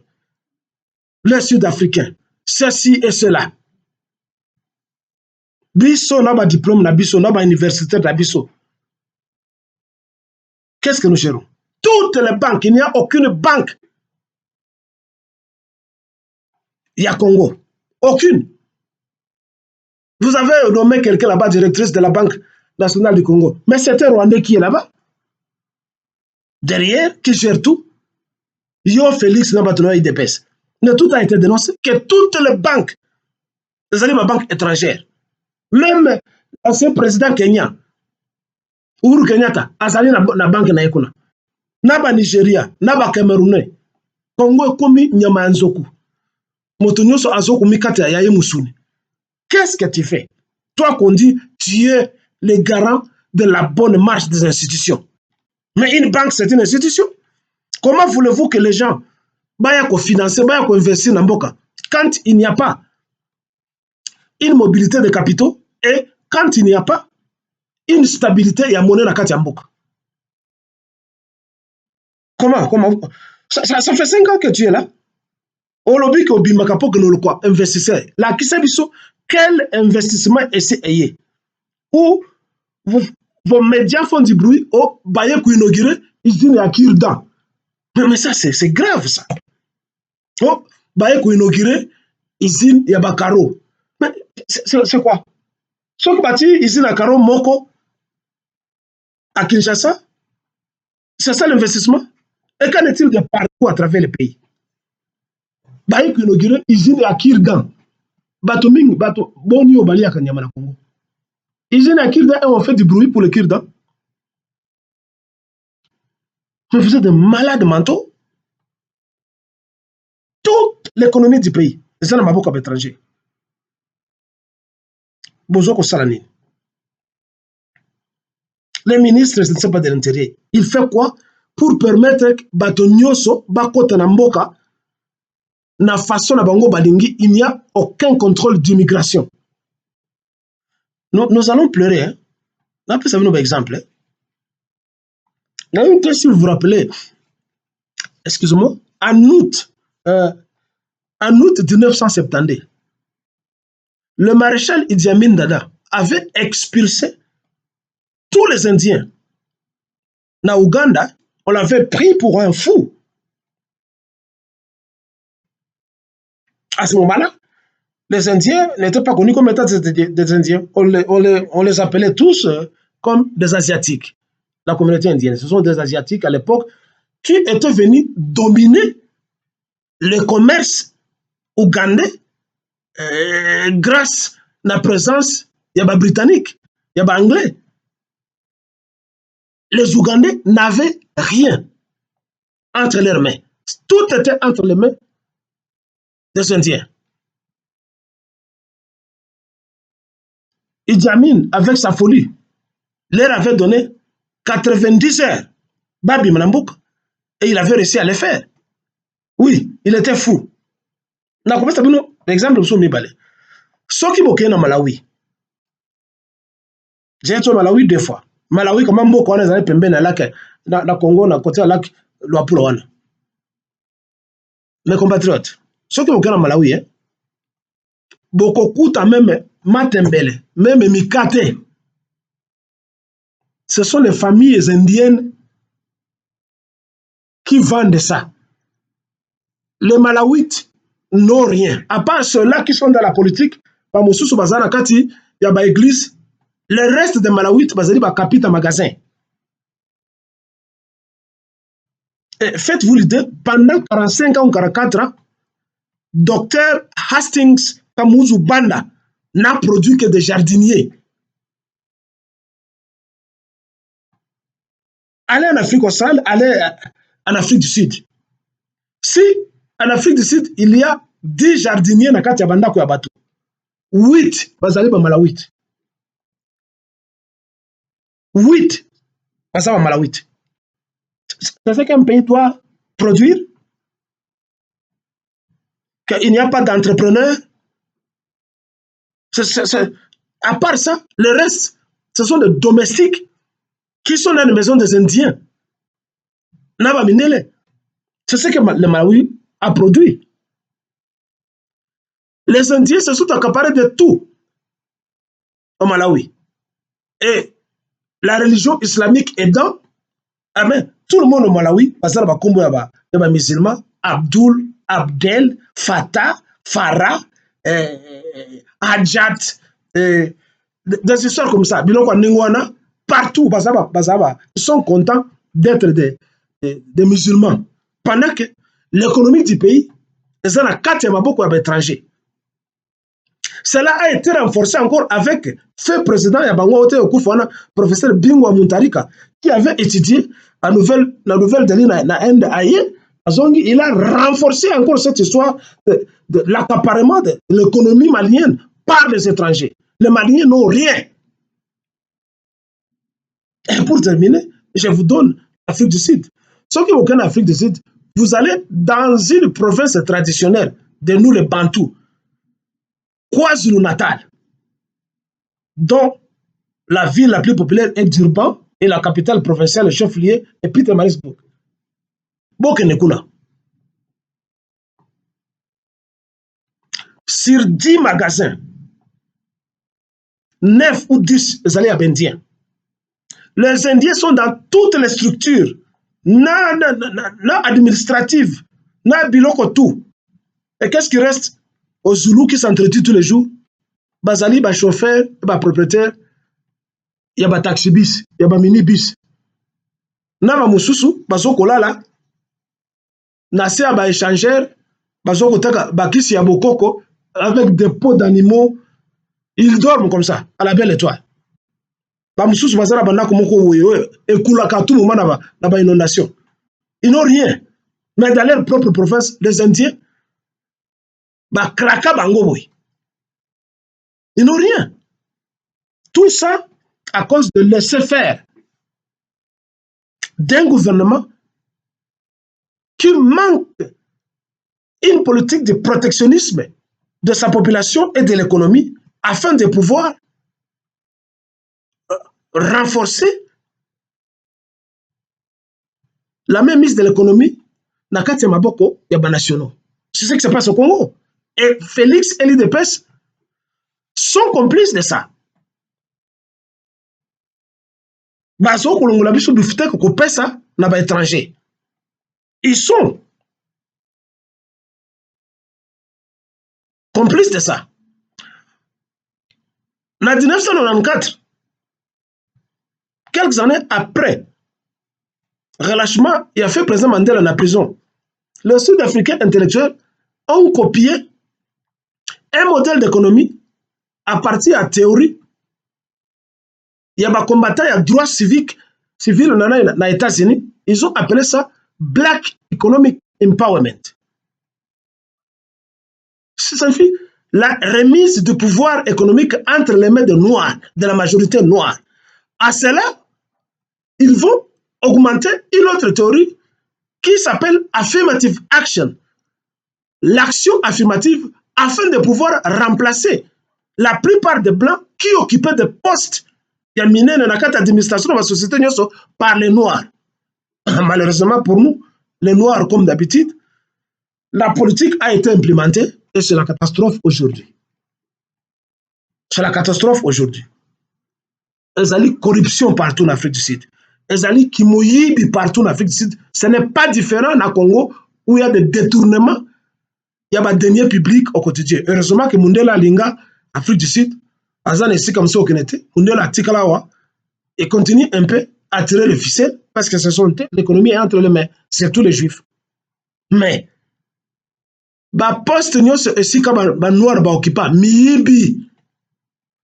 les Sud-Africains, ceci et cela. Bisso n'a pas diplôme, n'a pas universitaire, qu'est-ce que nous gérons? Toutes les banques, il n'y a aucune banque. Il y a Congo. Aucune. Vous avez nommé quelqu'un là-bas, directrice de la Banque nationale du Congo. Mais c'est un Rwandais qui est là-bas. Derrière, qui gère tout. Yo Félix Nabatouno IDPS. Mais tout a été dénoncé que toutes les banques, les ma banque étrangère, même l'ancien président Kenya, Uhuru Kenyatta, azali na banque na ekuna. Naba Nigeria, naba Camerounais, Congo komi nyama nzoku. Moto nyonso azoku mikata ya musuni. Qu'est-ce que tu fais? Toi qu'on dit, tu es le garant de la bonne marche des institutions. Mais une banque, c'est une institution. Comment voulez-vous que les gens vont financer, vont investir dans Mboka quand il n'y a pas une mobilité de capitaux et quand il n'y a pas une stabilité, il y a monnaie dans la Mboka? Comment ça fait 5 ans que tu es là. au lobby qui obimaka pour que nous le quoi investisseur. La qui biso quel investissement essayé ou vos médias font du bruit au baye pour inaugurer usine à Kirdan. Mais ça c'est grave ça. Oh baye pour inaugurer usine ya Bakaro. Mais c'est quoi? Ce qui bâti usine à Karo Moko à Kinshasa, c'est ça l'investissement. Et qu'en est-il de partout à travers le pays? Baye pour inaugurer usine à Kirdan. Bato mingi, bato boni au Bali à Kanyama na Congo. Usine à Kirdan et on fait du bruit pour le Kirdan. Mais vous êtes des malades mentaux. Toute l'économie du pays, c'est un maboko à l'étranger. Bozoko Salani. Les ministres, ce ne sont pas de l'intérieur. Il fait quoi pour permettre que bato nyoso bakota na mboka na façon na bango balingi, il n'y a aucun contrôle d'immigration. Nous allons pleurer. Hein? Là, vous avez un exemple. Hein? Si vous vous rappelez, excusez-moi, en août 1970, le maréchal Idi Amin Dada avait expulsé tous les Indiens. Na Ouganda, on l'avait pris pour un fou. À ce moment-là, les Indiens n'étaient pas connus comme étant des Indiens. On les appelait tous comme des Asiatiques. La communauté indienne, ce sont des Asiatiques à l'époque qui étaient venus dominer le commerce ougandais grâce à la présence des Britanniques, des Anglais. Les Ougandais n'avaient rien entre leurs mains. Tout était entre les mains des Indiens. Idi Amin, avec sa folie, leur avait donné 90 heures, Babi Manambouk, et il avait réussi à le faire. Oui, il était fou. L'exemple de Mibale. Ceux qui bokaient dans Malawi, j'ai été au Malawi 2 fois. Malawi, comme beaucoup on est pembe na lac, na Congo, na côté lac Luapulawana. Mes compatriotes, ceux qui bokaient dans Malawi, beaucoup coûtent même Matembele, même Mikate. Ce sont les familles indiennes qui vendent ça. Les Malawites n'ont rien. À part ceux-là qui sont dans la politique, Bamoussousou Bazana Kati, Yaba Église, le reste des Malawites, Bazali Bakapita magasin. Faites-vous l'idée, pendant 45 ans ou 44 ans, Dr Hastings Kamuzu Banda n'a produit que des jardiniers. Allez en Afrique australe, allez en Afrique du Sud. Si en Afrique du Sud, il y a 10 jardiniers na kati ya bandako ya bato, 8 bazali ba Malawite. 8 bazali ba Malawite. C'est ce qu'un pays doit produire, qu'il n'y a pas d'entrepreneurs. À part ça, le reste, ce sont des domestiques qui sont dans les maisons des Indiens. Naba Minele. C'est ce que le Malawi a produit. Les Indiens se sont accaparés de tout au Malawi. Et la religion islamique aidant, tout le monde au Malawi, parce que les musulmans, Abdul, Abdel, Fatah, Farah, Hadjat, des histoires comme ça. Partout, ils sont contents d'être des musulmans. Pendant que l'économie du pays, ils ont 4 beaucoup d'étrangers. Cela a été renforcé encore avec ce président Yabango Okufana, professeur Bingwa Muntarika, qui avait étudié la Nouvelle-Delhi na Inde ailleurs. Il a renforcé encore cette histoire de l'accaparement de l'économie malienne par les étrangers. Les Maliens n'ont rien. Et pour terminer, je vous donne l'Afrique du Sud. Ceux qui vont en Afrique du Sud, vous allez dans une province traditionnelle de nous les Bantous, KwaZulu-Natal, dont la ville la plus populaire est Durban et la capitale provinciale, le chef-lieu, est Pietermaritzburg. Bokenekuna. sur 10 magasins, 9 ou 10 ezali ya Indiens. Les Indiens sont dans toutes les structures, na administratives, na biloko tout. Et qu'est-ce qui reste? Aux Zoulous qui s'entretuent tous les jours, bazali ba chauffeur, ba propriétaire, ya ba taxi bis, ya ba mini bis. Na ba mususu bazo kolala, na se ba échangeur, bazo kotaka ba kisi ya bokoko avec des pots d'animaux. Ils dorment comme ça, à la belle étoile. Bamususu bazara bandako moko oyo ekulaka tout moment na ba inondation. Ils n'ont rien. Mais dans leur propre province, les Indiens, ba kraka bango boy. Ils n'ont rien. Tout ça à cause de laisser faire d'un gouvernement qui manque une politique de protectionnisme de sa population et de l'économie afin de pouvoir renforcer la mainmise de l'économie dans kati ya maboko ya banationaux. C'est ce qui se passe au Congo. Et Félix et l'IDPS sont complices de ça. Bazo kolongola biso bifuteko kopesa na ba étranger. Ils sont complices de ça. En 1994, quelques années après relâchement, il a fait président Mandela en prison. Les Sud-Africains intellectuels ont copié un modèle d'économie à partir de la théorie. Il y a des combattants, il y a droit civique, civil dans les États-Unis. Ils ont appelé ça Black Economic Empowerment. Ça signifie la remise du pouvoir économique entre les mains des Noirs, de la majorité noire. À cela, ils vont augmenter une autre théorie qui s'appelle affirmative action. L'action affirmative afin de pouvoir remplacer la plupart des Blancs qui occupaient des postes d'administration de la société par les Noirs. Malheureusement pour nous, les Noirs, comme d'habitude, la politique a été implémentée et c'est la catastrophe aujourd'hui. C'est la catastrophe aujourd'hui. Il y a une corruption partout en Afrique du Sud. Il y a une kimoyibi partout en Afrique du Sud. Ce n'est pas différent au Congo où il y a des détournements. Il y a des deniers publics au quotidien. Heureusement que Mundela Linga, Afrique du Sud, Azan ici comme ça au Kenete, Mundela Tikalawa, et continue un peu à tirer le ficelle parce que ce sont l'économie est entre les mains, c'est tous les juifs. Mais, ba poste nyos ici comme ba noir ba occupa miyibi.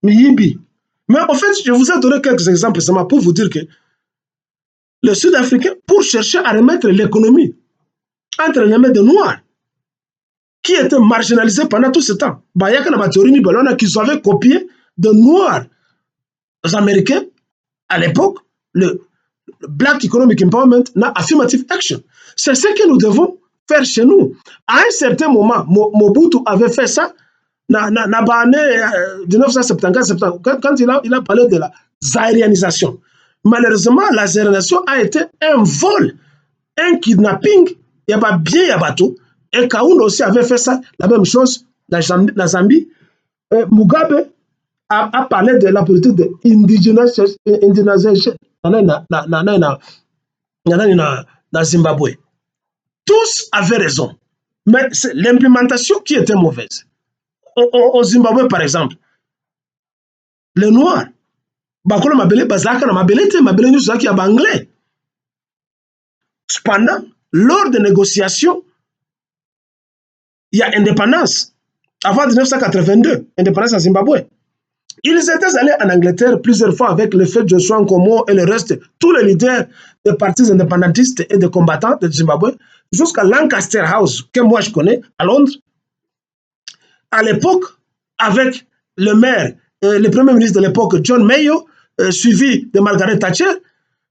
Mais en fait, je vous ai donné quelques exemples seulement pour vous dire que les Sud-Africains, pour chercher à remettre l'économie entre les mains des Noirs, qui étaient marginalisés pendant tout ce temps, il y a une théorie qu'ils avaient copié de Noirs américains à l'époque, le Black Economic Empowerment, na affirmative action. C'est ce que nous devons faire chez nous. À un certain moment, Mobutu avait fait ça, dans l'année 1974, quand il a parlé de la zaïrianisation. Malheureusement, la zaïrianisation a été un vol, un kidnapping, il y a pas bien, il y a pas tout. Et Kaoun aussi avait fait ça, la même chose dans Zambie. Mugabe a parlé de la politique de indigenisation dans Zimbabwe. Tous avaient raison, mais c'est l'implémentation qui était mauvaise. Au Zimbabwe, par exemple, les Noirs, bakolo mabele bazaka na mabele te mabele nyuso zaki ya banglais. Cependant, lors des négociations, il y a indépendance. Avant 1982, indépendance à Zimbabwe. Ils étaient allés en Angleterre plusieurs fois avec le fait Joshua Nkomo et le reste, tous les leaders des partis indépendantistes et des combattants de Zimbabwe, jusqu'à Lancaster House, que moi je connais, à Londres. À l'époque, avec le maire, le premier ministre de l'époque, John Mayo, suivi de Margaret Thatcher,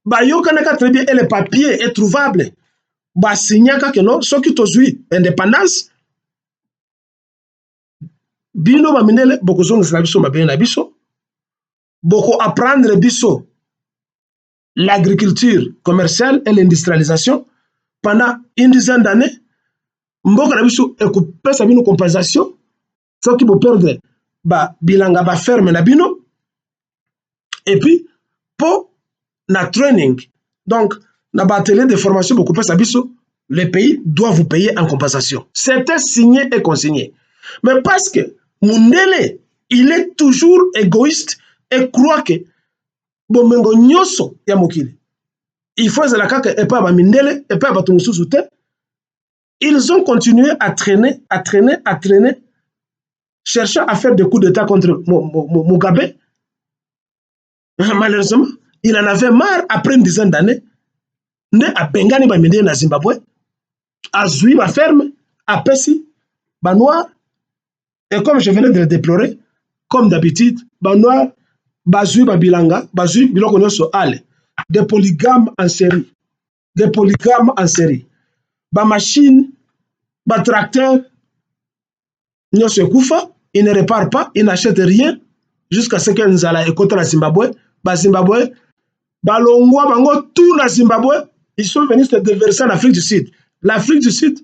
Bayo Kanaka très bien, et le papier est trouvable. Signaka que non, ceux qui ont indépendance, Bino Maminele, beaucoup de gens beaucoup apprendre biso l'agriculture commerciale et l'industrialisation pendant une dizaine d'années. Mboka na biso et couper sa compensation soki bo perdre ba bilanga ba ferme na bino et puis pour na training donc na ba atelier de formation beaucoup plus abisso le pays doit vous payer en compensation. C'était signé et consigné. Mais parce que Mundele, il est toujours égoïste et croit que bomengo nyoso ya mokili. Il faut la kaka et pas ba Mindele et pas ba tumususu te. Ils ont continué à traîner, cherchant à faire des coups d'État contre Mugabe. Malheureusement, il en avait marre après une dizaine d'années. Ne a Bengani ba Mindele na Zimbabwe. A Zui ba ferme, a Pessi, ba noir. Et comme je venais de le déplorer, comme d'habitude, ba noir, ba Zui ba bilanga, ba Zui biloko nyonso ale. Des polygames en série. Des polygames en série. Ba machine, ba tracteur, nyonso ekufa, il ne répare pas, il n'achète rien, jusqu'à ce que Nzala écoute la Zimbabwe. Ba Zimbabwe, ba longwa bango tout na Zimbabwe, ils sont venus se déverser en Afrique du Sud. L'Afrique du Sud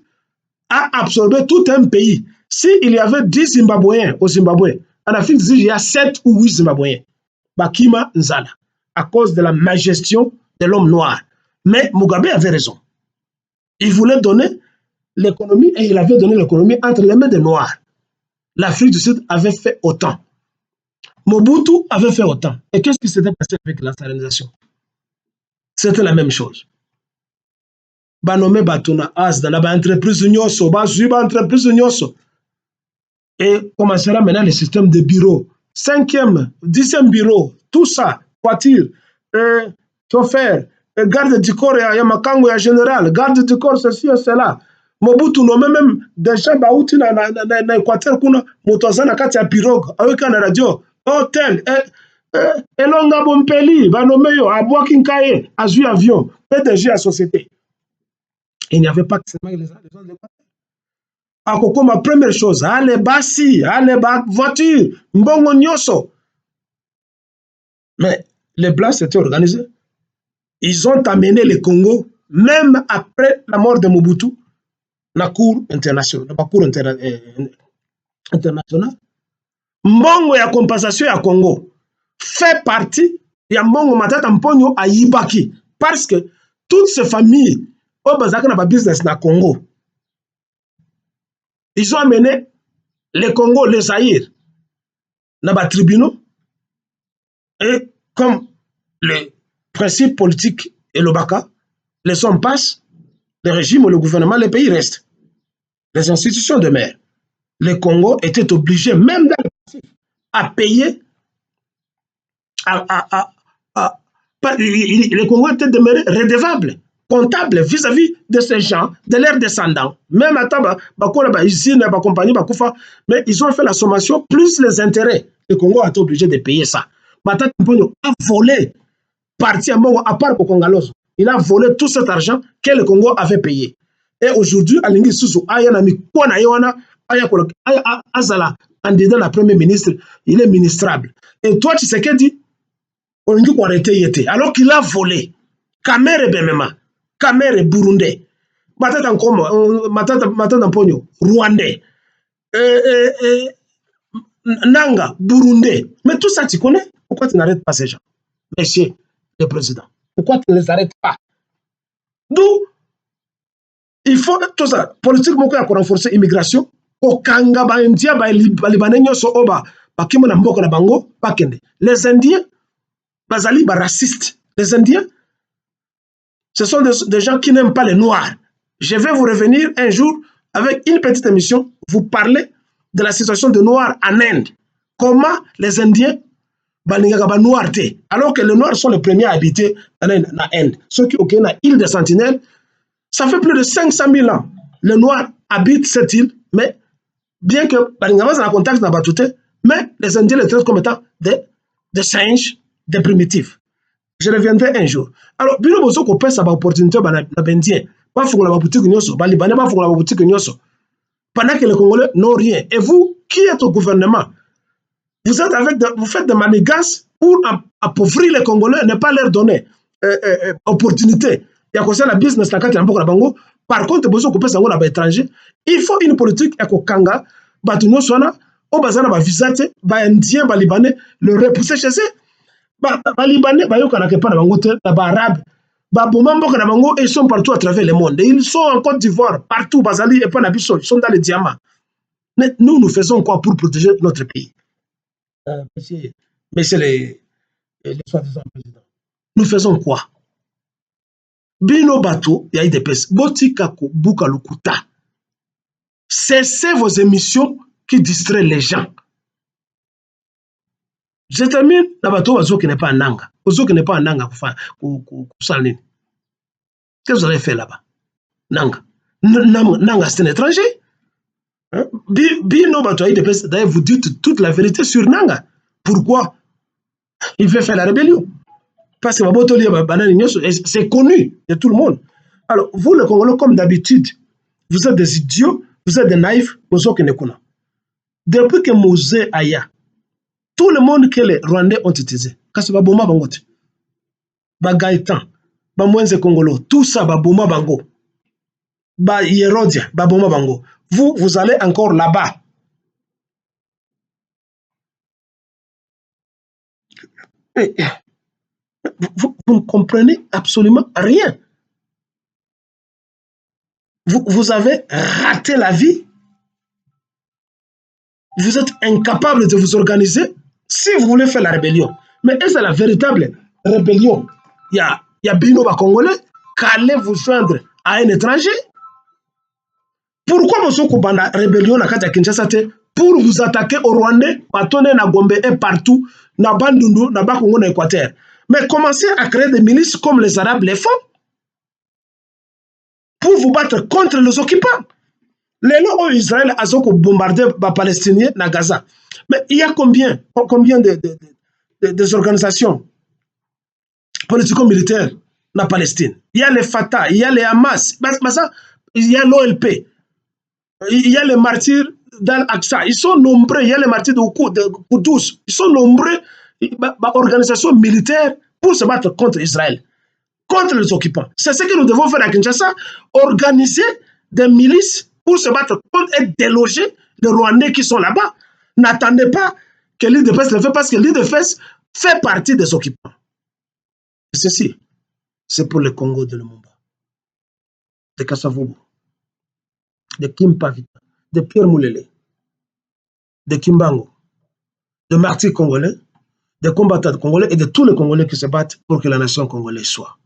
a absorbé tout un pays. S'il y avait 10 Zimbabwéens au Zimbabwe, en Afrique du Sud, il y a 7 ou 8 Zimbabwéens. Bakima Nzala, à cause de la malgestion de l'homme noir. Mais Mugabe avait raison. Il voulait donner l'économie et il avait donné l'économie entre les mains des Noirs. L'Afrique du Sud avait fait autant. Mobutu avait fait autant. Et qu'est-ce qui s'était passé avec la stalinisation? C'était la même chose. Banome Batuna Asda, la entreprise Nyoso, Bazuba entreprise Nyoso. Et commencera maintenant le système de bureaux. 5e, 10e bureau, tout ça, voiture, chauffeur, garde du corps, il y a Makango, il y a général, garde du corps, ceci et cela. Mobutu no même des gens bauti na Équateur kuna mutozana kati ya pirogue avec un radio hôtel elonga bompeli banome yo abwaki nkaye azui avion PDG à société. Il n'y avait pas que seulement les gens de l'Équateur. Akoko ma première chose, allez basi, allez voiture, mbongo nyoso. Mais les Blancs s'étaient organisés. Ils ont amené le Congo, même après la mort de Mobutu, na cour internationale, mbongo ya compensation ya Congo fait partie ya mbongo matata mponyo a Yibaki parce que toutes ces familles au bazaka na ba business na Congo, ils ont amené le Congo, le Zaïre na ba tribunaux et comme le principe politique et le baka, les hommes passent, le régime ou le gouvernement, les pays restent. Les institutions demeurent. Le Congo était obligé, même dans le passif, à payer, le Congo était demeuré redevable, comptable vis-à-vis de ces gens, de leurs descendants. Même à Taba, mais ils ont fait la sommation plus les intérêts. Le Congo a été obligé de payer ça. Matata Mponyo a volé parti à Mongo, à part au Congaloso. Il a volé tout cet argent que le Congo avait payé. Et aujourd'hui, Alingi Susu, Ayanami, Kwana Yoana, Azala, candidat à Premier ministre, il est ministrable. Et toi, tu sais qu'elle dit, on dit qu'on arrêtait Yété, alors qu'il a volé. Kamere Bemema, Kamere Burundais, Matata Nkomo, Matata Mponyo, Rwandais, Nanga, Burundais. Mais tout ça, tu connais? Pourquoi tu n'arrêtes pas ces gens? Monsieur le président, pourquoi tu ne les arrêtes pas? D'où il faut tout ça. Politique moko ya renforcer l'immigration. Okanga ba India ba Libanais nyoso oba bakimo na mboka na bango bakende. Les Indiens bazali ba racistes. Les Indiens, ce sont des gens qui n'aiment pas les Noirs. Je vais vous revenir un jour avec une petite émission, vous parler de la situation des Noirs en Inde. Comment les Indiens alors que les Noirs sont les premiers à habiter en Inde. Ceux qui ont l'île des Sentinelles, ça fait plus de 500 000 ans. Les Noirs habitent cette île, mais bien que Balingama a contact dans Batouté, mais les Indiens les traitent comme étant des singes, des primitifs. Je reviendrai un jour. Alors, Bino Bozo ko pesa ba opportunité ba Bendien, ba fungula ba boutique nyoso, ba Libanais ba fungula ba boutique nyoso. Pendant que les Congolais n'ont rien. Et vous, qui êtes au gouvernement? Vous faites des manigances pour appauvrir les Congolais, ne pas leur donner opportunité. Il y a comme la business la carte la bango. Par contre, besoin de couper ça étranger. Il faut une politique éco kanga, batunyo sona au bazana ba visa te, ba indien, ba libanais, le repousser chez eux. Ba libanais, ba yoka na kepa na bango te, ba arabe, ba bomamboka na bango, ils sont partout à travers le monde. Ils sont en Côte d'Ivoire, partout, bazali et pas na biso, ils sont dans les diamants. Mais nous faisons quoi pour protéger notre pays? Monsieur les soi-disant présidents. Nous faisons quoi? Bino bato, ya IDPS, botikako buka lukuta. Cessez vos émissions qui distraient les gens. Je termine, la bateau ozo qui n'est pas en Nanga. Ozo qui n'est pas en Nanga, qu'est-ce que vous avez fait là-bas? Nanga. Nanga, c'est un étranger. Hein? Bino bato, d'ailleurs, vous dites toute la vérité sur Nanga. Pourquoi? Il veut faire la rébellion. Parce que c'est connu de tout le monde. Alors, vous, les Congolais, comme d'habitude, vous êtes des idiots, vous êtes des naïfs, depuis que Mosé Aya, tout le monde que les Rwandais ont utilisé, Kasaba Boma Bangote, Bagaïtan, Bamwenze Congolo, tout ça, Baboma Bango, Ba Yerodia, Baboma Bango, vous allez encore là-bas. Vous ne comprenez absolument rien. Vous avez raté la vie. Vous êtes incapable de vous organiser si vous voulez faire la rébellion. Mais est-ce la véritable rébellion? Il y a Bino Congolais qu'allez vous joindre à un étranger. Pourquoi vous avez la rébellion à Kinshasa pour vous attaquer au Rwandais, Patone, na Gombe et partout, na Bandundu, na Bakongo, na Équateur. Mais commencez à créer des milices comme les Arabes les font pour vous battre contre les occupants. Les lois où Israël a bombardé les Palestiniens à Gaza. Mais il y a combien des organisations politico-militaires en Palestine? Il y a les Fatah, il y a les Hamas, il y a l'OLP, il y a les martyrs d'Al-Aqsa. Ils sont nombreux. Il y a les martyrs de Kudus. Ils sont nombreux. Organisations militaires pour se battre contre Israël, contre les occupants. C'est ce que nous devons faire à Kinshasa, organiser des milices pour se battre contre et déloger les Rwandais qui sont là-bas. N'attendez pas que l'IDPS le fait parce que l'IDPS fait partie des occupants. Ceci, c'est pour le Congo de Lumumba, de Kasavubu, de Kimpavita, de Pierre Moulele, de Kimbango, de martyrs congolais, des combattants congolais et de tous les Congolais qui se battent pour que la nation congolaise soit.